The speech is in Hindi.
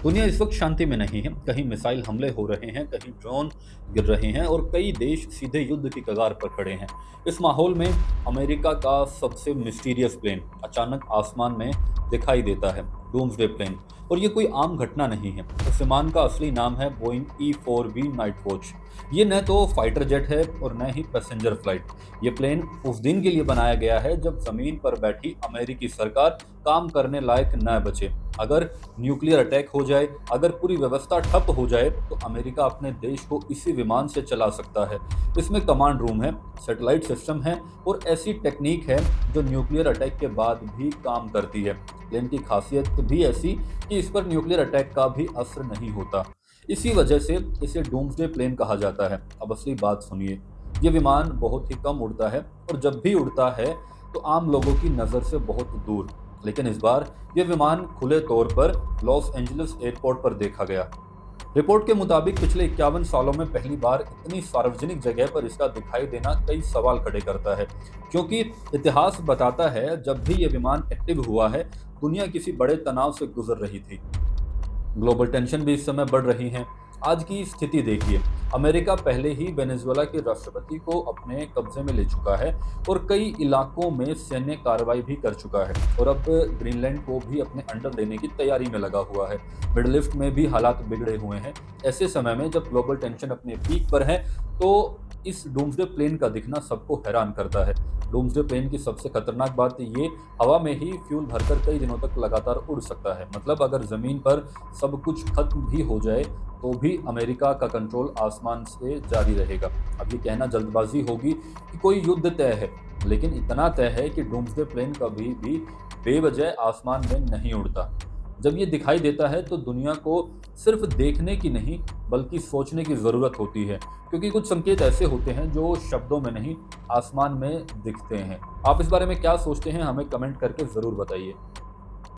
दुनिया इस वक्त शांति में नहीं है। कहीं मिसाइल हमले हो रहे हैं, कहीं ड्रोन गिर रहे हैं और कई देश सीधे युद्ध की कगार पर खड़े हैं। इस माहौल में अमेरिका का सबसे मिस्टीरियस प्लेन अचानक आसमान में दिखाई देता है, डूम्सडे प्लेन। और ये कोई आम घटना नहीं है। इस विमान का असली नाम है बोइंग E-4B नाइट वॉच। ये न तो फाइटर जेट है और न ही पैसेंजर फ्लाइट। ये प्लेन उस दिन के लिए बनाया गया है जब जमीन पर बैठी अमेरिकी सरकार काम करने लायक न बचे। अगर न्यूक्लियर अटैक हो जाए, अगर पूरी व्यवस्था ठप हो जाए, तो अमेरिका अपने देश को इसी विमान से चला सकता है। इसमें कमांड रूम है, सैटेलाइट सिस्टम है और ऐसी टेक्निक है जो न्यूक्लियर अटैक के बाद भी काम करती है। प्लेन की खासियत भी ऐसी कि इस पर न्यूक्लियर अटैक का भी असर नहीं होता। इसी वजह से इसे डूम्सडे प्लेन कहा जाता है। अब असली बात सुनिए। ये विमान बहुत ही कम उड़ता है और जब भी उड़ता है तो आम लोगों की नज़र से बहुत दूर। लेकिन इस बार यह विमान खुले तौर पर लॉस एंजलिस एयरपोर्ट पर देखा गया। रिपोर्ट के मुताबिक पिछले 51 सालों में पहली बार इतनी सार्वजनिक जगह पर इसका दिखाई देना कई सवाल खड़े करता है, क्योंकि इतिहास बताता है जब भी यह विमान एक्टिव हुआ है, दुनिया किसी बड़े तनाव से गुजर रही थी। ग्लोबल टेंशन भी इस समय बढ़ रही है। आज की स्थिति देखिए, अमेरिका पहले ही वेनेजुएला के राष्ट्रपति को अपने कब्जे में ले चुका है और कई इलाकों में सैन्य कार्रवाई भी कर चुका है और अब ग्रीनलैंड को भी अपने अंडर लेने की तैयारी में लगा हुआ है। मिडल ईस्ट में भी हालात बिगड़े हुए हैं। ऐसे समय में जब ग्लोबल टेंशन अपने पीक पर है, तो इस डूम्सडे प्लेन का दिखना सबको हैरान करता है। डूम्सडे प्लेन की सबसे खतरनाक बात ये हवा में ही फ्यूल भरकर कई दिनों तक लगातार उड़ सकता है। मतलब अगर जमीन पर सब कुछ खत्म भी हो जाए तो भी अमेरिका का कंट्रोल आसमान से जारी रहेगा। अब ये कहना जल्दबाजी होगी कि कोई युद्ध तय है, लेकिन इतना तय है कि डूम्सडे प्लेन कभी भी बेवजह आसमान में नहीं उड़ता। जब ये दिखाई देता है तो दुनिया को सिर्फ देखने की नहीं बल्कि सोचने की ज़रूरत होती है, क्योंकि कुछ संकेत ऐसे होते हैं जो शब्दों में नहीं, आसमान में दिखते हैं। आप इस बारे में क्या सोचते हैं, हमें कमेंट करके ज़रूर बताइए।